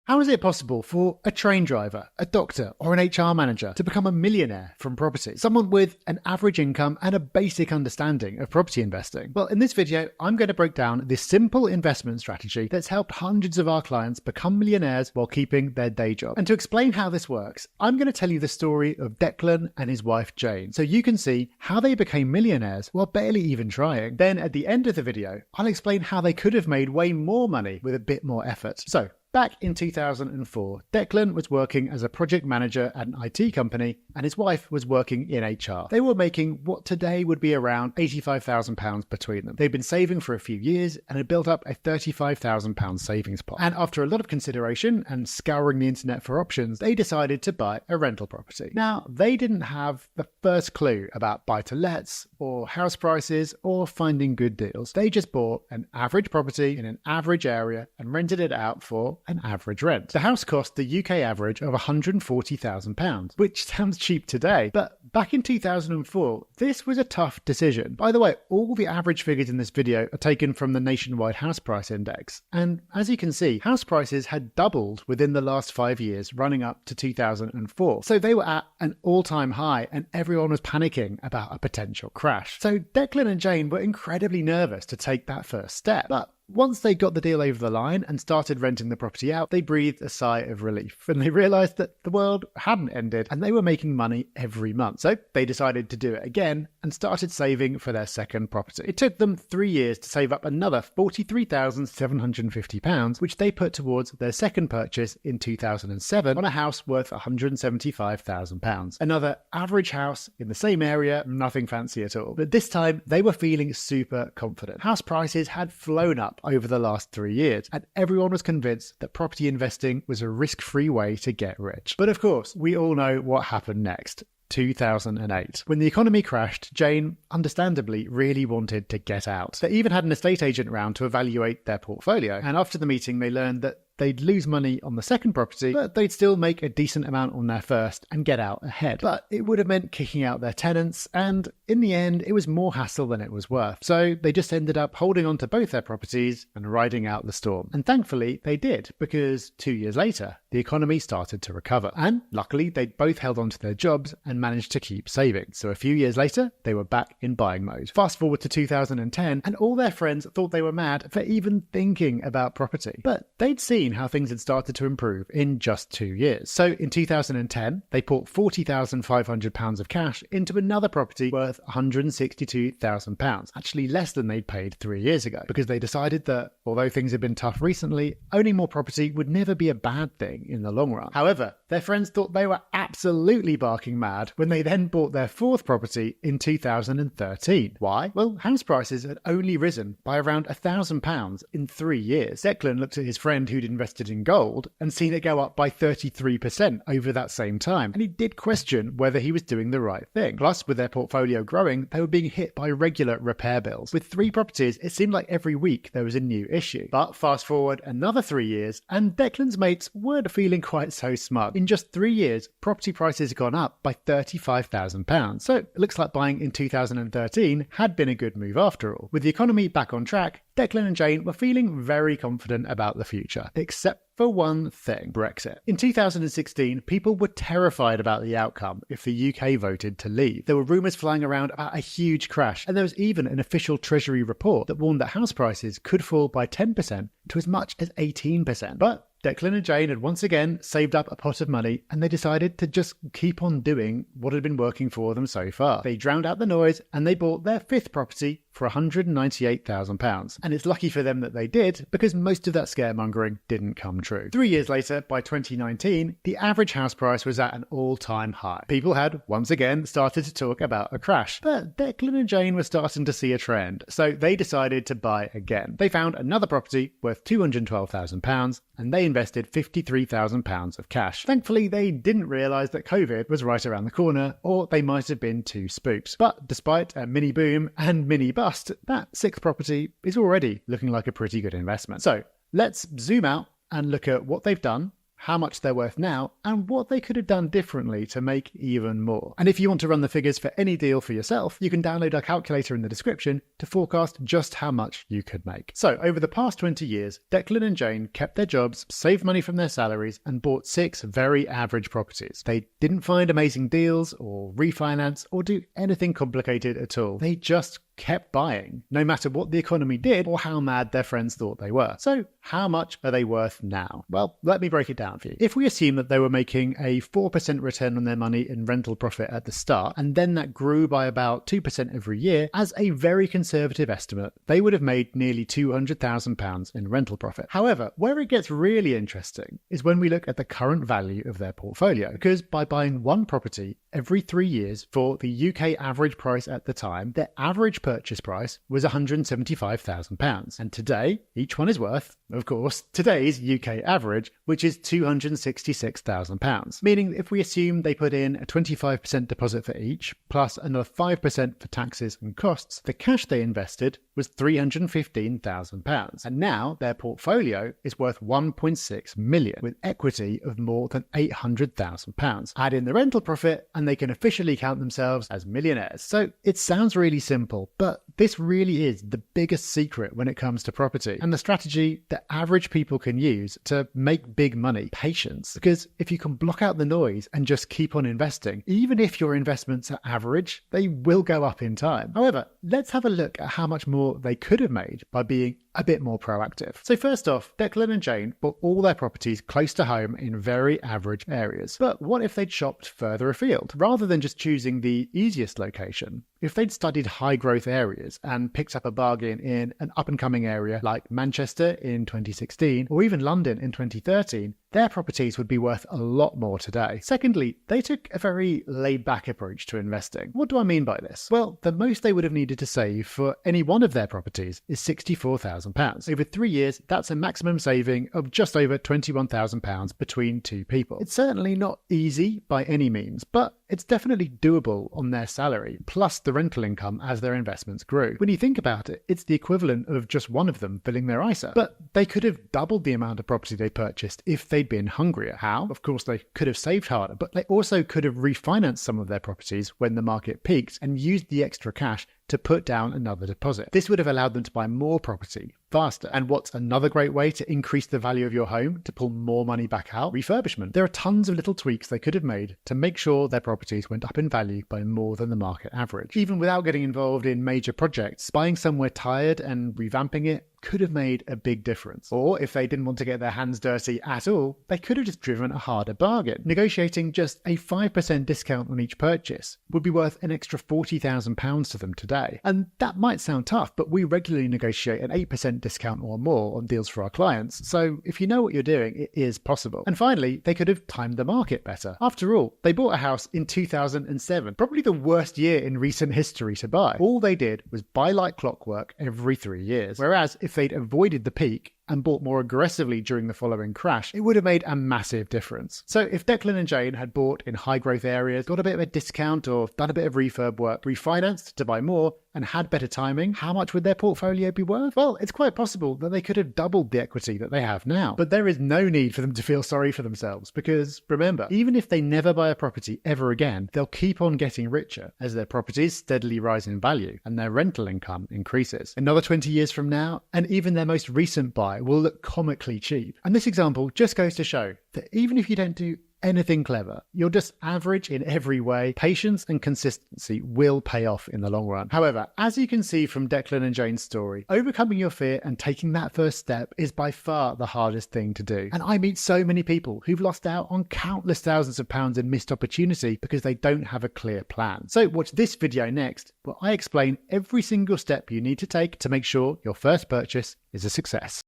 How is it possible for a train driver, a doctor, or an HR manager to become a millionaire from property? Someone with an average income and a basic understanding of property investing? Well, in this video, I'm going to break down this simple investment strategy that's helped hundreds of our clients become millionaires while keeping their day job. And to explain how this works, I'm going to tell you the story of Declan and his wife Jane, so you can see how they became millionaires while barely even trying. Then at the end of the video, I'll explain how they could have made way more money with a bit more effort. So, back in 2004, Declan was working as a project manager at an IT company and his wife was working in HR. They were making what today would be around £85,000 between them. They'd been saving for a few years and had built up a £35,000 savings pot. And after a lot of consideration and scouring the internet for options, they decided to buy a rental property. Now, they didn't have the first clue about buy-to-lets or house prices or finding good deals. They just bought an average property in an average area and rented it out for an average rent. The house cost the UK average of £140,000, which sounds cheap today, but back in 2004, this was a tough decision. By the way, all the average figures in this video are taken from the nationwide house price index, and as you can see, house prices had doubled within the last 5 years running up to 2004. So they were at an all-time high and everyone was panicking about a potential crash. So Declan and Jane were incredibly nervous to take that first step, but once they got the deal over the line and started renting the property out, they breathed a sigh of relief and they realised that the world hadn't ended and they were making money every month. So they decided to do it again and started saving for their second property. It took them 3 years to save up another £43,750, which they put towards their second purchase in 2007 on a house worth £175,000. Another average house in the same area, nothing fancy at all. But this time they were feeling super confident. House prices had flown up over the last 3 years, and everyone was convinced that property investing was a risk-free way to get rich. But of course, we all know what happened next. 2008. When the economy crashed, Jane, understandably, really wanted to get out. They even had an estate agent round to evaluate their portfolio, and after the meeting they learned that they'd lose money on the second property, but they'd still make a decent amount on their first and get out ahead. But it would have meant kicking out their tenants, and in the end, it was more hassle than it was worth. So they just ended up holding on to both their properties and riding out the storm. And thankfully, they did, because 2 years later, the economy started to recover. And luckily, they'd both held on to their jobs and managed to keep saving. So a few years later, they were back in buying mode. Fast forward to 2010, and all their friends thought they were mad for even thinking about property. But they'd seen how things had started to improve in just 2 years. So in 2010, they put £40,500 of cash into another property worth £162,000, actually less than they'd paid 3 years ago, because they decided that although things had been tough recently, owning more property would never be a bad thing in the long run. However, their friends thought they were absolutely barking mad when they then bought their fourth property in 2013. Why? Well, house prices had only risen by around £1,000 in 3 years. Declan looked at his friend who'd invested in gold and seen it go up by 33% over that same time, and he did question whether he was doing the right thing. Plus, with their portfolio growing, they were being hit by regular repair bills. With 3 properties, it seemed like every week there was a new issue. But fast forward another 3 years, and Declan's mates weren't feeling quite so smug. In just 3 years, property prices had gone up by £35,000. So it looks like buying in 2013 had been a good move after all. With the economy back on track, Declan and Jane were feeling very confident about the future, except for one thing: Brexit. In 2016, people were terrified about the outcome if the UK voted to leave. There were rumours flying around about a huge crash, and there was even an official Treasury report that warned that house prices could fall by 10% to as much as 18%. But Declan and Jane had once again saved up a pot of money, and they decided to just keep on doing what had been working for them so far. They drowned out the noise and they bought their fifth property for £198,000. And it's lucky for them that they did, because most of that scaremongering didn't come true. 3 years later, by 2019, the average house price was at an all-time high. People had, once again, started to talk about a crash. But Declan and Jane were starting to see a trend, so they decided to buy again. They found another property worth £212,000, and they invested £53,000 of cash. Thankfully, they didn't realise that COVID was right around the corner, or they might have been too spooked. But despite a mini boom and mini bust, that sixth property is already looking like a pretty good investment. So let's zoom out and look at what they've done, how much they're worth now, and what they could have done differently to make even more. And if you want to run the figures for any deal for yourself, you can download our calculator in the description to forecast just how much you could make. So over the past 20 years, Declan and Jane kept their jobs, saved money from their salaries, and bought 6 very average properties. They didn't find amazing deals or refinance or do anything complicated at all. They just kept buying, no matter what the economy did or how mad their friends thought they were. So how much are they worth now? Well, let me break it down for you. If we assume that they were making a 4% return on their money in rental profit at the start, and then that grew by about 2% every year, as a very conservative estimate, they would have made nearly £200,000 in rental profit. However, where it gets really interesting is when we look at the current value of their portfolio, because by buying one property every 3 years for the UK average price at the time, their average purchase price was £175,000. And today, each one is worth, of course, today's UK average, which is £266,000. Meaning if we assume they put in a 25% deposit for each, plus another 5% for taxes and costs, the cash they invested was £315,000. And now their portfolio is worth £1.6 million, with equity of more than £800,000. Add in the rental profit, and they can officially count themselves as millionaires. So it sounds really simple, but this really is the biggest secret when it comes to property, and the strategy that average people can use to make big money: patience. Because if you can block out the noise and just keep on investing, even if your investments are average, they will go up in time. However, let's have a look at how much more they could have made by being a bit more proactive. So first off, Declan and Jane bought all their properties close to home in very average areas. But what if they'd shopped further afield? Rather than just choosing the easiest location, if they'd studied high growth areas and picked up a bargain in an up and coming area like Manchester in 2016 or even London in 2013, their properties would be worth a lot more today. Secondly, they took a very laid-back approach to investing. What do I mean by this? Well, the most they would have needed to save for any one of their properties is £64,000. Over 3 years, that's a maximum saving of just over £21,000 between two people. It's certainly not easy by any means, but it's definitely doable on their salary, plus the rental income as their investments grew. When you think about it, it's the equivalent of just one of them filling their ISA. But they could have doubled the amount of property they purchased if they'd been hungrier. How? Of course, they could have saved harder, but they also could have refinanced some of their properties when the market peaked and used the extra cash to put down another deposit. This would have allowed them to buy more property faster. And what's another great way to increase the value of your home, to pull more money back out? Refurbishment. There are tons of little tweaks they could have made to make sure their properties went up in value by more than the market average. Even without getting involved in major projects, buying somewhere tired and revamping it could have made a big difference. Or if they didn't want to get their hands dirty at all, they could have just driven a harder bargain. Negotiating just a 5% discount on each purchase would be worth an extra £40,000 to them today. And that might sound tough, but we regularly negotiate an 8% discount or more on deals for our clients. So if you know what you're doing, it is possible. And finally, they could have timed the market better. After all, they bought a house in 2007, probably the worst year in recent history to buy. All they did was buy like clockwork every 3 years. Whereas if they'd avoided the peak and bought more aggressively during the following crash, it would have made a massive difference. So if Declan and Jane had bought in high growth areas, got a bit of a discount or done a bit of refurb work, refinanced to buy more, and had better timing, how much would their portfolio be worth? Well, it's quite possible that they could have doubled the equity that they have now. But there is no need for them to feel sorry for themselves, because remember, even if they never buy a property ever again, they'll keep on getting richer as their properties steadily rise in value and their rental income increases. Another 20 years from now, and even their most recent buy will look comically cheap. And this example just goes to show that even if you don't do anything clever, you're just average in every way, patience and consistency will pay off in the long run. However, as you can see from Declan and Jane's story, overcoming your fear and taking that first step is by far the hardest thing to do. And I meet so many people who've lost out on countless thousands of pounds in missed opportunity because they don't have a clear plan. So watch this video next, where I explain every single step you need to take to make sure your first purchase is a success.